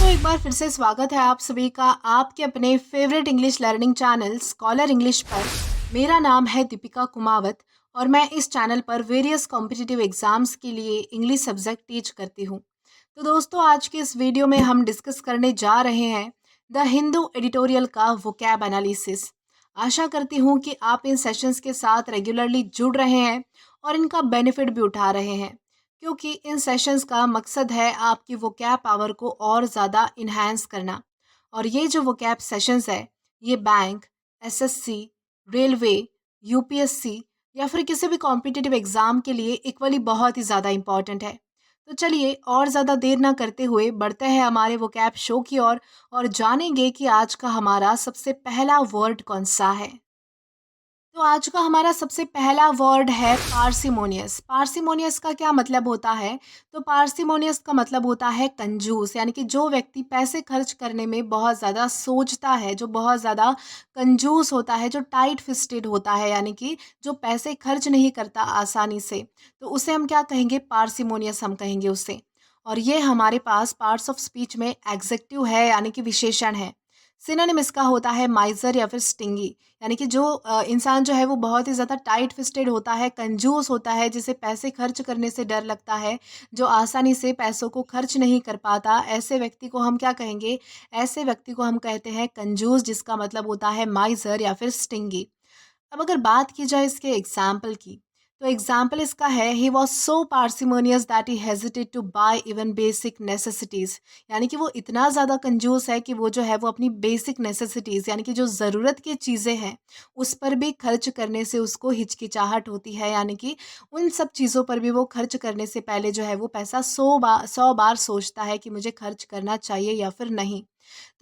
एक बार फिर से स्वागत है आप सभी का आपके अपने favourite English learning channel scholar English पर। मेरा नाम है दीपिका कुमावत और मैं इस चैनल पर वेरियस कॉम्पिटिटिव एग्जाम्स के लिए इंग्लिश सब्जेक्ट टीच करती हूँ। तो दोस्तों, आज के इस वीडियो में हम डिस्कस करने जा रहे हैं द हिंदू एडिटोरियल का वोकैब एनालिसिस। आशा करती हूँ कि आप इन सेशंस के साथ रेगुलरली जुड़ रहे हैं और इनका बेनिफिट भी उठा रहे हैं, क्योंकि इन सेशंस का मकसद है आपकी वोकैब पावर को और ज़्यादा इन्हांस करना। और ये जो वोकैब सेशंस है, ये बैंक, एसएससी, रेलवे, यूपीएससी या फिर किसी भी कॉम्पिटिटिव एग्ज़ाम के लिए इक्वली बहुत ही ज़्यादा इम्पॉर्टेंट है। तो चलिए और ज़्यादा देर ना करते हुए बढ़ते हैं हमारे वोकैब शो की ओर और जानेंगे कि आज का हमारा सबसे पहला वर्ड कौन सा है। तो आज का हमारा सबसे पहला वर्ड है पार्सिमोनियस। पार्सिमोनियस का क्या मतलब होता है? तो पार्सिमोनियस का मतलब होता है कंजूस, यानी कि जो व्यक्ति पैसे खर्च करने में बहुत ज़्यादा सोचता है, जो बहुत ज़्यादा कंजूस होता है, जो टाइट फिस्टेड होता है, यानी कि जो पैसे खर्च नहीं करता आसानी से, तो उसे हम क्या कहेंगे? पार्सिमोनियस हम कहेंगे उसे। और ये हमारे पास पार्ट्स ऑफ स्पीच में एग्जेक्टिव है, यानी कि विशेषण है। सिनोनिम इसका होता है माइजर या फिर स्टिंगी, यानी कि जो इंसान जो है वो बहुत ही ज़्यादा टाइट फिस्टेड होता है, कंजूस होता है, जिसे पैसे खर्च करने से डर लगता है, जो आसानी से पैसों को खर्च नहीं कर पाता, ऐसे व्यक्ति को हम क्या कहेंगे? ऐसे व्यक्ति को हम कहते हैं कंजूस, जिसका मतलब होता है माइजर या फिर स्टिंगी। अब अगर बात की जाए इसके एग्जाम्पल की, तो एग्जाम्पल इसका है he was so parsimonious that he hesitated to buy even basic necessities. यानी कि वो इतना ज़्यादा कंजूस है कि वो जो है वो अपनी बेसिक नेसेसिटीज़, यानी कि जो ज़रूरत की चीज़ें हैं, उस पर भी खर्च करने से उसको हिचकिचाहट होती है, यानी कि उन सब चीज़ों पर भी वो खर्च करने से पहले जो है वो पैसा 100 बार सोचता है कि मुझे खर्च करना चाहिए या फिर नहीं।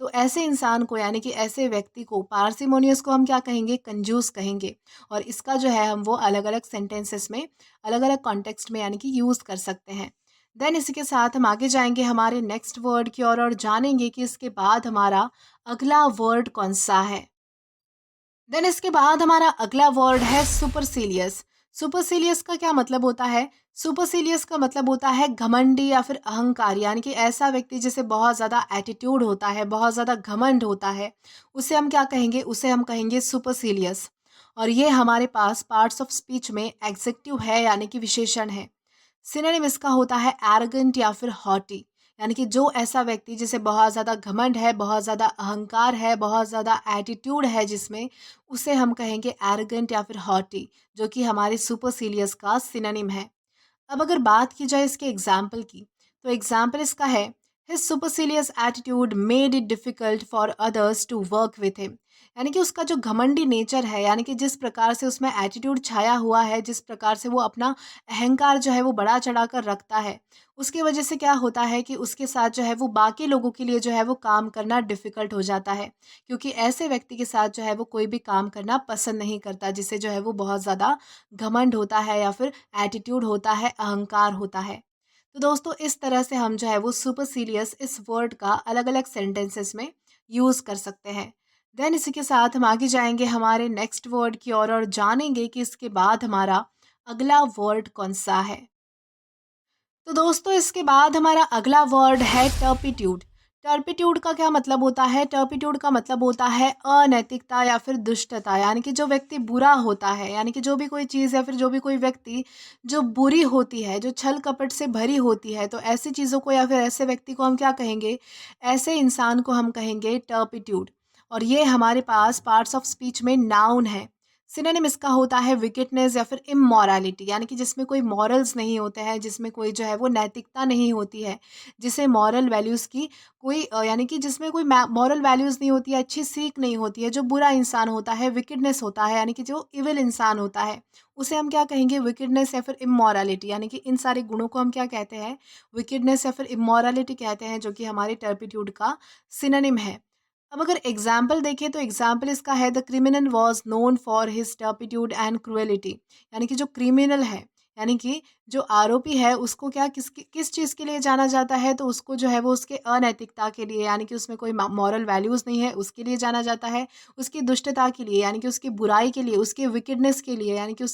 तो ऐसे इंसान को, यानी कि ऐसे व्यक्ति को, पार्सिमोनियस को हम क्या कहेंगे? कंजूस कहेंगे। और इसका जो है हम वो अलग अलग सेंटेंसेस में, अलग अलग कॉन्टेक्स्ट में, यानी कि यूज़ कर सकते हैं। देन इसी के साथ हम आगे जाएंगे हमारे नेक्स्ट वर्ड की ओर और जानेंगे कि इसके बाद हमारा अगला वर्ड कौन सा है। देन इसके बाद हमारा अगला वर्ड है सुपरसीलियस। सुपरसीलियस का क्या मतलब होता है? सुपरसीलियस का मतलब होता है घमंडी या फिर अहंकार, यानी कि ऐसा व्यक्ति जिसे बहुत ज़्यादा एटीट्यूड होता है, बहुत ज़्यादा घमंड होता है, उसे हम क्या कहेंगे? उसे हम कहेंगे सुपरसीलियस। और ये हमारे पास पार्ट्स ऑफ स्पीच में एग्जेक्टिव है, यानी कि विशेषण है। सिनोनिम इसका होता है एरोगेंट या फिर हॉटी, यानी कि जो ऐसा व्यक्ति जिसे बहुत ज़्यादा घमंड है, बहुत ज़्यादा अहंकार है, बहुत ज़्यादा एटीट्यूड है जिसमें, उसे हम कहेंगे एरोगेंट या फिर हॉटी, जो कि हमारे सुपरसीलियस का सिनोनिम है। अब अगर बात की जाए इसके एग्जाम्पल की, तो एग्जाम्पल इसका है his supercilious attitude made it difficult for others to work with him. यानी कि उसका जो घमंडी नेचर है, यानी कि जिस प्रकार से उसमें एटीट्यूड छाया हुआ है, जिस प्रकार से वो अपना अहंकार जो है वो बढ़ा चढ़ा कर रखता है, उसकी वजह से क्या होता है कि उसके साथ जो है वो बाकी लोगों के लिए जो है वो काम करना डिफ़िकल्ट हो जाता है। क्योंकि ऐसे व्यक्ति के साथ जो है वो कोई भी काम करना पसंद नहीं करता, जिसे जो है वो बहुत ज़्यादा घमंड होता है या फिर एटीट्यूड होता है, अहंकार होता है। तो दोस्तों, इस तरह से हम जो है वो सुपरसीलियस इस वर्ड का अलग अलग सेंटेंसेस में यूज़ कर सकते हैं। देन इसी के साथ हम आगे जाएंगे हमारे नेक्स्ट वर्ड की ओर और जानेंगे कि इसके बाद हमारा अगला वर्ड कौन सा है। तो दोस्तों, इसके बाद हमारा अगला वर्ड है टर्पिट्यूड। टर्पिट्यूड का क्या मतलब होता है? टर्पिट्यूड का मतलब होता है अनैतिकता या फिर दुष्टता, यानी कि जो व्यक्ति बुरा होता है, यानी कि जो भी कोई चीज़ या फिर जो भी कोई व्यक्ति जो बुरी होती है, जो छल कपट से भरी होती है, तो ऐसी चीज़ों को या फिर ऐसे व्यक्ति को हम क्या कहेंगे? ऐसे इंसान को हम कहेंगे टर्पिट्यूड। और ये हमारे पास पार्ट्स ऑफ स्पीच में नाउन है। सिनोनिम इसका होता है विकेटनेस या फिर इमोरालिटी, यानी कि जिसमें कोई मॉरल्स नहीं होते हैं, जिसमें कोई जो है वो नैतिकता नहीं होती है, जिसे मॉरल वैल्यूज़ की कोई यानी कि जिसमें कोई मॉरल वैल्यूज़ नहीं होती है, अच्छी सीख नहीं होती है, जो बुरा इंसान होता है, विकेटनेस होता है, यानी कि जो इविल इंसान होता है, उसे हम क्या कहेंगे? विकेटनेस या फिर इमोरालिटी, यानी कि इन सारे गुणों को हम क्या कहते हैं? विकेटनेस या फिर इमोरालिटी कहते हैं, जो कि हमारे टर्पिट्यूड का सिनोनिम है। अब अगर एग्जाम्पल देखें, तो एग्जाम्पल इसका है the criminal was known for his turpitude and cruelty. यानी कि जो क्रिमिनल है, यानी कि जो आरोपी है, उसको क्या किस चीज़ के लिए जाना जाता है? तो उसको जो है वो उसके अनैतिकता के लिए, यानी कि उसमें कोई मॉरल वैल्यूज़ नहीं है, उसके लिए जाना जाता है। उसकी दुष्टता के लिए, यानी कि उसकी बुराई के लिए, उसके विकेडनेस के लिए, यानी कि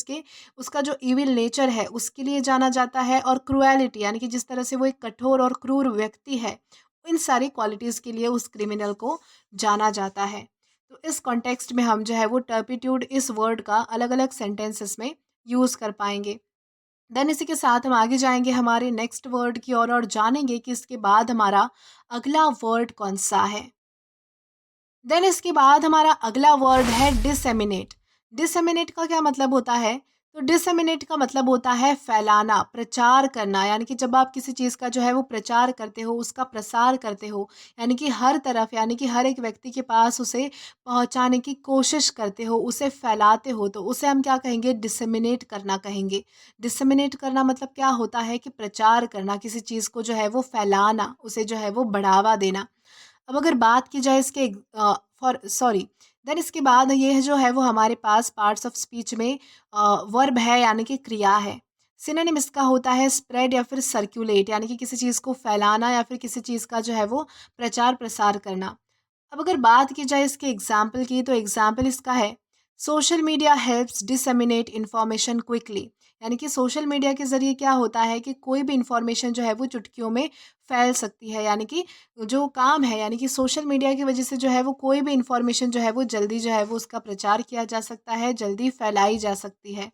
उसका जो इविल नेचर है उसके लिए जाना जाता है। और क्रुएलिटी, यानी कि जिस तरह से वो एक कठोर और क्रूर व्यक्ति है, इन सारी क्वालिटीज़ के लिए उस क्रिमिनल को जाना जाता है। तो इस कॉन्टेक्स्ट में हम जो है वो टर्पिट्यूड इस वर्ड का अलग-अलग सेंटेंसेस में यूज़ कर पाएँगे। देन इसी के साथ हम आगे जाएँगे हमारे नेक्स्ट वर्ड की ओर और जानेंगे कि इसके बाद हमारा अगला वर्ड कौन-सा है। देन इसके बाद हमारा अगला वर्ड है डिसेमिनेट। डिसेमिनेट का क्या मतलब होता है? तो डिसेमिनेट का मतलब होता है फैलाना, प्रचार करना, यानी कि जब आप किसी चीज़ का जो है वो प्रचार करते हो, उसका प्रसार करते हो, यानी कि हर तरफ, यानी कि हर एक व्यक्ति के पास उसे पहुँचाने की कोशिश करते हो, उसे फैलाते हो, तो उसे हम क्या कहेंगे? डिसेमिनेट करना कहेंगे। डिसेमिनेट करना मतलब क्या होता है कि प्रचार करना, किसी चीज़ को जो है वो फैलाना, उसे जो है वो बढ़ावा देना। अब अगर बात की जाए इसके फॉर सॉरी देन इसके बाद ये जो है वो हमारे पास पार्ट्स ऑफ स्पीच में वर्ब है, यानी कि क्रिया है। सिनोनिम इसका होता है स्प्रेड या फिर सर्कुलेट, यानी कि किसी चीज़ को फैलाना या फिर किसी चीज़ का जो है वो प्रचार प्रसार करना। अब अगर बात की जाए इसके एग्जाम्पल की, तो एग्जाम्पल इसका है social media helps disseminate information quickly, यानी कि सोशल मीडिया के ज़रिए क्या होता है कि कोई भी इंफॉर्मेशन जो है वो चुटकियों में फैल सकती है, यानी कि जो काम है, यानी कि सोशल मीडिया की वजह से जो है वो कोई भी इंफॉर्मेशन जो है वो जल्दी जो है वो उसका प्रचार किया जा सकता है, जल्दी फैलाई जा सकती है।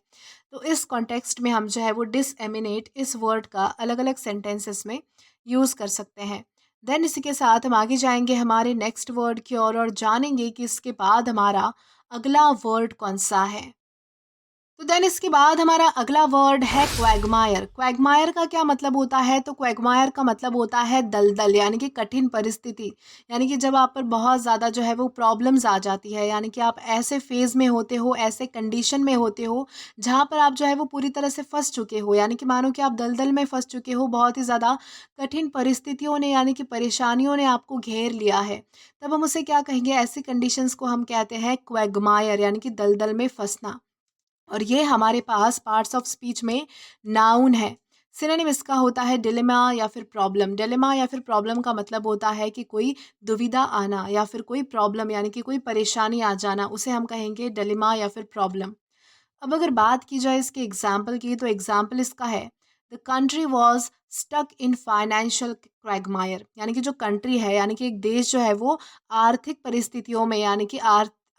तो इस कॉन्टेक्स्ट में हम जो है वो डिसएमिनेट इस वर्ड का अलग-अलग सेंटेंसेस में यूज़ कर सकते हैं। देन इसी के साथ हम आगे जाएँगे हमारे नेक्स्ट वर्ड की ओर और जानेंगे कि इसके बाद हमारा अगला वर्ड कौन-सा है। तो देन इसके बाद हमारा अगला वर्ड है क्वैगमायर। क्वैगमायर का क्या मतलब होता है? तो क्वैगमायर का मतलब होता है दलदल, यानी कि कठिन परिस्थिति। यानी कि जब आप पर बहुत ज़्यादा जो है वो प्रॉब्लम्स आ जाती है, यानी कि आप ऐसे फ़ेज़ में होते हो, ऐसे कंडीशन में होते हो, जहाँ पर आप जो है वो पूरी तरह से फँस चुके हो। यानी कि मानो कि आप दलदल में फँस चुके हो, बहुत ही ज़्यादा कठिन परिस्थितियों ने, यानी कि परेशानियों ने आपको घेर लिया है। तब हम उसे क्या कहेंगे? ऐसी कंडीशंस को हम कहते हैं क्वैगमायर, यानी कि दलदल में फँसना। और ये हमारे पास पार्ट्स ऑफ स्पीच में नाउन है। सिनोनिम इसका होता है डिलेमा या फिर प्रॉब्लम। डिलेमा या फिर प्रॉब्लम का मतलब होता है कि कोई दुविधा आना या फिर कोई प्रॉब्लम, यानी कि कोई परेशानी आ जाना, उसे हम कहेंगे डिलेमा या फिर प्रॉब्लम। अब अगर बात की जाए इसके एग्जाम्पल की, तो एग्जाम्पल इसका है the country was stuck in financial quagmire, यानी कि जो कंट्री है, यानी कि एक देश जो है वो आर्थिक परिस्थितियों में, यानी कि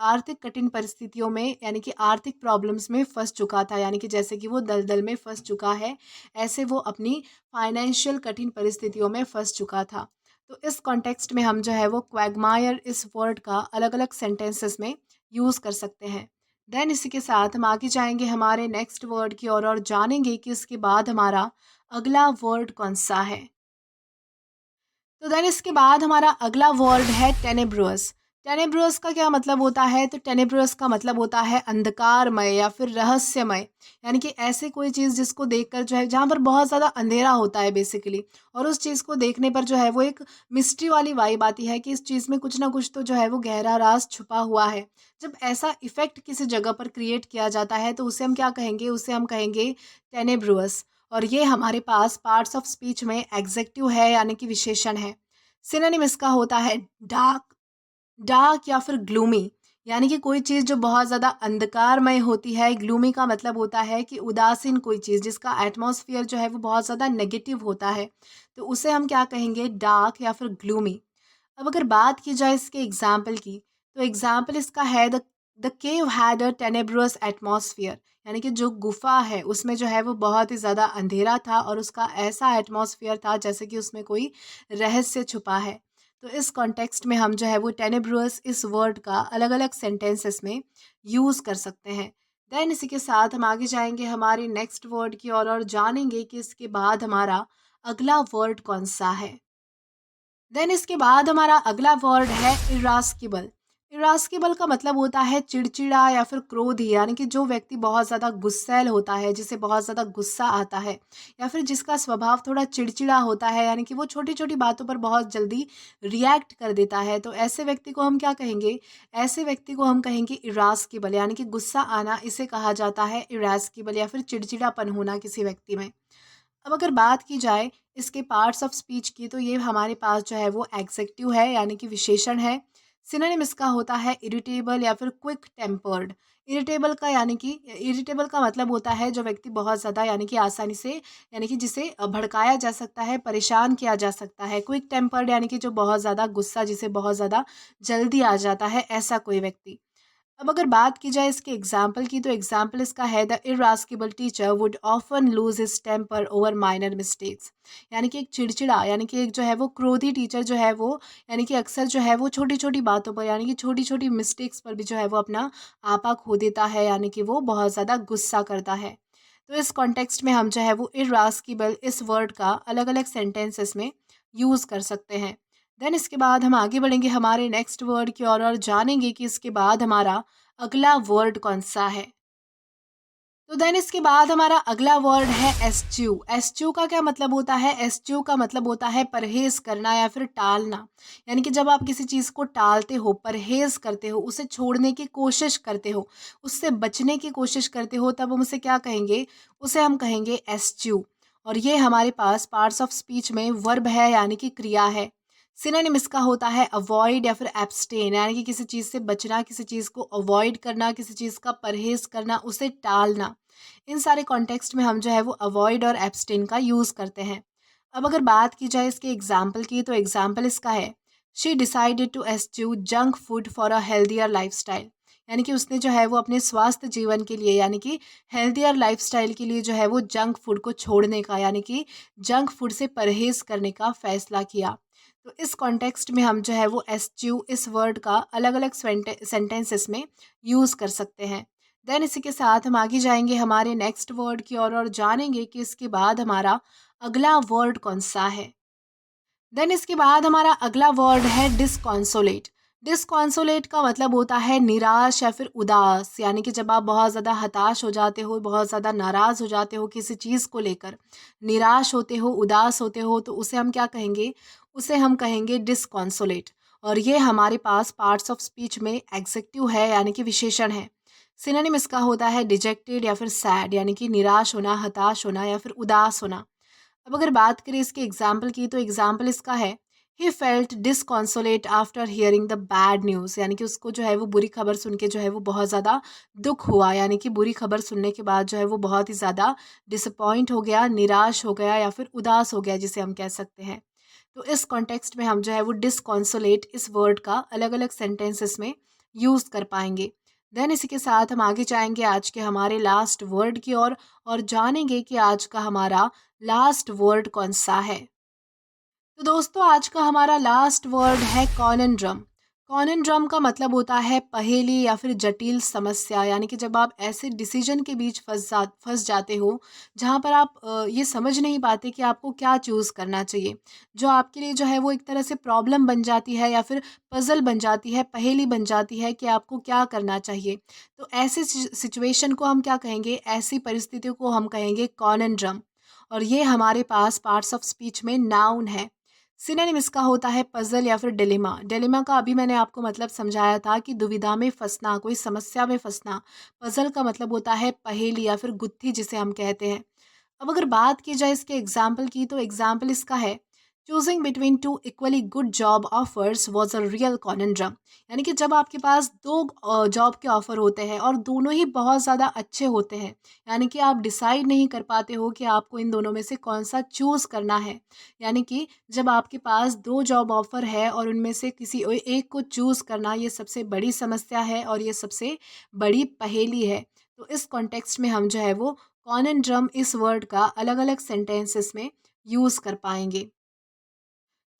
आर्थिक कठिन परिस्थितियों में, यानी कि आर्थिक प्रॉब्लम्स में फंस चुका था, यानी कि जैसे कि वो दलदल में फंस चुका है, ऐसे वो अपनी फाइनेंशियल कठिन परिस्थितियों में फंस चुका था। तो इस कॉन्टेक्स्ट में हम जो है वो क्वैगमायर इस वर्ड का अलग अलग सेंटेंसेस में यूज़ कर सकते हैं। देन इसी के साथ हम आगे जाएँगे हमारे नेक्स्ट वर्ड की ओर और जानेंगे कि इसके बाद हमारा अगला वर्ड कौन-सा है। तो देन इसके बाद हमारा अगला वर्ड है टेनेब्रस। टेनेब्रस का क्या मतलब होता है? तो टेनेब्रस का मतलब होता है अंधकारमय या फिर रहस्यमय, यानी कि ऐसे कोई चीज़ जिसको देखकर जो है, जहाँ पर बहुत ज़्यादा अंधेरा होता है बेसिकली, और उस चीज़ को देखने पर जो है वो एक मिस्ट्री वाली वाइब आती है कि इस चीज़ में कुछ ना कुछ तो जो है वो गहरा राज छुपा हुआ है। जब ऐसा इफ़ेक्ट किसी जगह पर क्रिएट किया जाता है, तो उसे हम क्या कहेंगे? उसे हम कहेंगे टेनेब्रस। और ये हमारे पास पार्ट्स ऑफ स्पीच में एग्जेक्टिव है, यानी कि विशेषण है। सिनोनिम इसका होता है डार्क, डार्क या फिर ग्लूमी, यानी कि कोई चीज़ जो बहुत ज़्यादा अंधकारमय होती है। ग्लूमी का मतलब होता है कि उदासीन कोई चीज़ जिसका एटमॉस्फेयर जो है वो बहुत ज़्यादा नेगेटिव होता है, तो उसे हम क्या कहेंगे? डार्क या फिर ग्लूमी। अब अगर बात की जाए इसके एग्जाम्पल की, तो एग्जाम्पल इसका है the cave had a tenebrous atmosphere, यानी कि जो गुफा है उसमें जो है वो बहुत ही ज़्यादा अंधेरा था और उसका ऐसा एटमॉस्फियर था जैसे कि उसमें कोई रहस्य छुपा है। तो इस कॉन्टेक्स्ट में हम जो है वो टेनेब्रस इस वर्ड का अलग अलग सेंटेंसेस में यूज़ कर सकते हैं। देन इसी के साथ हम आगे जाएंगे हमारे नेक्स्ट वर्ड की ओर और जानेंगे कि इसके बाद हमारा अगला वर्ड कौन सा है। देन इसके बाद हमारा अगला वर्ड है इरास्किबल। इरास्किबल का मतलब होता है चिड़चिड़ा या फिर क्रोधी, यानी कि जो व्यक्ति बहुत ज़्यादा गुस्सैल होता है, जिसे बहुत ज़्यादा गुस्सा आता है, या फिर जिसका स्वभाव थोड़ा चिड़चिड़ा होता है, यानी कि वो छोटी छोटी बातों पर बहुत जल्दी रिएक्ट कर देता है, तो ऐसे व्यक्ति को हम क्या कहेंगे? ऐसे व्यक्ति को हम कहेंगे इरास्किबल, यानी कि गुस्सा आना, इसे कहा जाता है इरास्किबल या फिर चिड़चिड़ापन होना किसी व्यक्ति में। अब अगर बात की जाए इसके पार्ट्स ऑफ स्पीच की, तो ये हमारे पास जो है वो एग्जेक्टिव है, यानी कि विशेषण है। सिनोनिम इसका होता है इरिटेबल या फिर क्विक टेम्पर्ड। इरिटेबल का यानी कि इरिटेबल का मतलब होता है जो व्यक्ति बहुत ज़्यादा यानी कि आसानी से यानी कि जिसे भड़काया जा सकता है, परेशान किया जा सकता है। क्विक टेम्पर्ड यानी कि जो बहुत ज़्यादा गुस्सा जिसे बहुत ज़्यादा जल्दी आ जाता है, ऐसा कोई व्यक्ति। अब अगर बात की जाए इसके एग्जाम्पल की, तो एग्जाम्पल इसका है the irascible teacher would often lose his temper over minor mistakes. यानी कि एक चिड़चिड़ा यानी कि एक जो है वो क्रोधी टीचर जो है वो यानी कि अक्सर जो है वो छोटी छोटी बातों पर यानी कि छोटी छोटी मिस्टेक्स पर भी जो है वो अपना आपा खो देता है, यानी कि वो बहुत ज़्यादा गुस्सा करता है। तो इस कॉन्टेक्स्ट में हम जो है वो इरास्किबल इस वर्ड का अलग अलग सेंटेंसेस में यूज़ कर सकते हैं। देन इसके बाद हम आगे बढ़ेंगे हमारे नेक्स्ट वर्ड की ओर और जानेंगे कि इसके बाद हमारा अगला वर्ड कौन-सा है? तो देन इसके बाद हमारा अगला वर्ड है एस्च्यू। एस्च्यू का क्या मतलब होता है? एस्च्यू का मतलब होता है परहेज़ करना या फिर टालना। यानी कि जब आप किसी चीज़ को टालते हो, परहेज़ करते हो, उसे छोड़ने की कोशिश करते हो, उससे बचने की कोशिश करते हो, तब हम उसे क्या कहेंगे? उसे हम कहेंगे एस्च्यू। और ये हमारे पास पार्ट्स ऑफ स्पीच में वर्ब है, यानी कि क्रिया है। सिनोनिम इसका होता है अवॉइड या फिर एब्सटेन, यानी कि किसी चीज़ से बचना, किसी चीज़ को अवॉइड करना, किसी चीज़ का परहेज़ करना, उसे टालना। इन सारे कॉन्टेक्स्ट में हम जो है वो अवॉइड और एब्सटेन का यूज़ करते हैं। अब अगर बात की जाए इसके एग्जाम्पल की, तो एग्जाम्पल इसका है she decided to eschew junk food for a healthier lifestyle. यानी कि उसने जो है वो अपने स्वास्थ्य जीवन के लिए यानी कि हेल्दियर लाइफस्टाइल के लिए जो है वो जंक फूड को छोड़ने का यानी कि जंक फूड से परहेज़ करने का फैसला किया। तो इस कॉन्टेक्स्ट में हम जो है वो एस्च्यू इस वर्ड का अलग अलग सेंटेंसेस में यूज़ कर सकते हैं। देन इसी के साथ हम आगे जाएंगे हमारे नेक्स्ट वर्ड की ओर और जानेंगे कि इसके बाद हमारा अगला वर्ड कौन सा है। देन इसके बाद हमारा अगला वर्ड है डिसकॉन्सोलेट। डिसकॉन्सोलेट का मतलब होता है निराश या फिर उदास, यानी कि जब आप बहुत ज़्यादा हताश हो जाते हो, बहुत ज़्यादा नाराज़ हो जाते हो किसी चीज़ को लेकर, निराश होते हो, उदास होते हो, तो उसे हम क्या कहेंगे? उसे हम कहेंगे डिसकॉन्सोलेट। और ये हमारे पास पार्ट्स ऑफ स्पीच में एग्जेक्टिव है, यानी कि विशेषण है। सिनोनिम इसका होता है डिजेक्टेड या फिर सैड, यानी कि निराश होना, हताश होना या फिर उदास होना। अब अगर बात करें इसके एग्जाम्पल की, तो एग्जाम्पल इसका है he felt disconsolate after hearing the bad news. यानी कि उसको जो है वो बुरी खबर सुन के जो है वो बहुत ज़्यादा दुख हुआ, यानी कि बुरी खबर सुनने के बाद जो है वो बहुत ही ज़्यादा डिसअपॉइंट हो गया, निराश हो गया या फिर उदास हो गया, जिसे हम कह सकते हैं। तो इस कॉन्टेक्स्ट में हम जो है वो डिसकॉन्सोलेट इस वर्ड का अलग अलग सेंटेंसेस में यूज़ कर पाएंगे। देन इसी के साथ हम आगे जाएंगे आज के हमारे लास्ट वर्ड की ओर और जानेंगे कि आज का हमारा लास्ट वर्ड कौन सा है। तो दोस्तों आज का हमारा लास्ट वर्ड है कॉनन्ड्रम। कॉनन्ड्रम का मतलब होता है पहेली या फिर जटिल समस्या, यानी कि जब आप ऐसे डिसीजन के बीच फंस जाते हो जहाँ पर आप ये समझ नहीं पाते कि आपको क्या चूज़ करना चाहिए, जो आपके लिए जो है वो एक तरह से प्रॉब्लम बन जाती है या फिर पजल बन जाती है, पहेली बन जाती है कि आपको क्या करना चाहिए। तो ऐसे सिचुएशन को हम क्या कहेंगे? ऐसी परिस्थितियों को हम कहेंगे कॉनन्ड्रम। और ये हमारे पास पार्ट्स ऑफ स्पीच में नाउन है। सिनोनिम इसका होता है पजल या फिर डिलेमा। डिलेमा का अभी मैंने आपको मतलब समझाया था कि दुविधा में फंसना, कोई समस्या में फंसना। पजल का मतलब होता है पहेली या फिर गुत्थी, जिसे हम कहते हैं। अब अगर बात की जाए इसके एग्जाम्पल की, तो एग्जाम्पल इसका है choosing between two equally good job offers was a real conundrum. यानी कि जब आपके पास दो जॉब के ऑफर होते हैं और दोनों ही बहुत ज़्यादा अच्छे होते हैं, यानी कि आप डिसाइड नहीं कर पाते हो कि आपको इन दोनों में से कौन सा चूज़ करना है। यानी कि जब आपके पास दो जॉब ऑफर है और उनमें से किसी एक को चूज़ करना, ये सबसे बड़ी समस्या है और ये सबसे बड़ी पहेली है। तो इस कॉन्टेक्स्ट में हम जो है वो कॉनन्ड्रम इस वर्ड का अलग अलग सेंटेंसेस में यूज़ कर पाएंगे।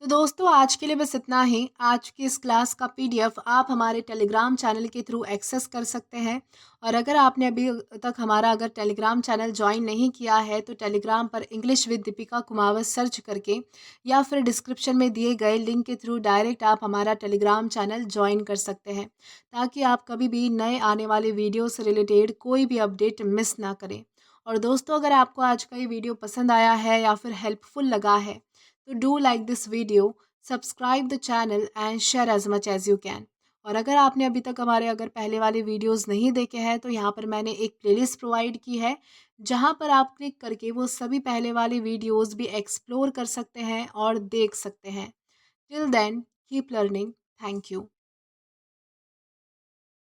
तो दोस्तों आज के लिए बस इतना ही। आज की इस क्लास का पीडीएफ आप हमारे टेलीग्राम चैनल के थ्रू एक्सेस कर सकते हैं। और अगर आपने अभी तक हमारा अगर टेलीग्राम चैनल ज्वाइन नहीं किया है, तो टेलीग्राम पर English with Deepika Kumawat search करके या फिर डिस्क्रिप्शन में दिए गए लिंक के थ्रू डायरेक्ट आप हमारा टेलीग्राम चैनल ज्वाइन कर सकते हैं, ताकि आप कभी भी नए आने वाले वीडियो से रिलेटेड कोई भी अपडेट मिस ना करें। और दोस्तों अगर आपको आज का ये वीडियो पसंद आया है या फिर हेल्पफुल लगा है, तो do like this video, subscribe the channel and share as much as you can. और अगर आपने अभी तक हमारे अगर पहले वाले वीडियोस नहीं देखे हैं, तो यहाँ पर मैंने एक प्लेलिस्ट प्रोवाइड की है, जहाँ पर आप क्लिक करके वो सभी पहले वाले वीडियोस भी एक्सप्लोर कर सकते हैं और देख सकते हैं। Till then keep learning. Thank you.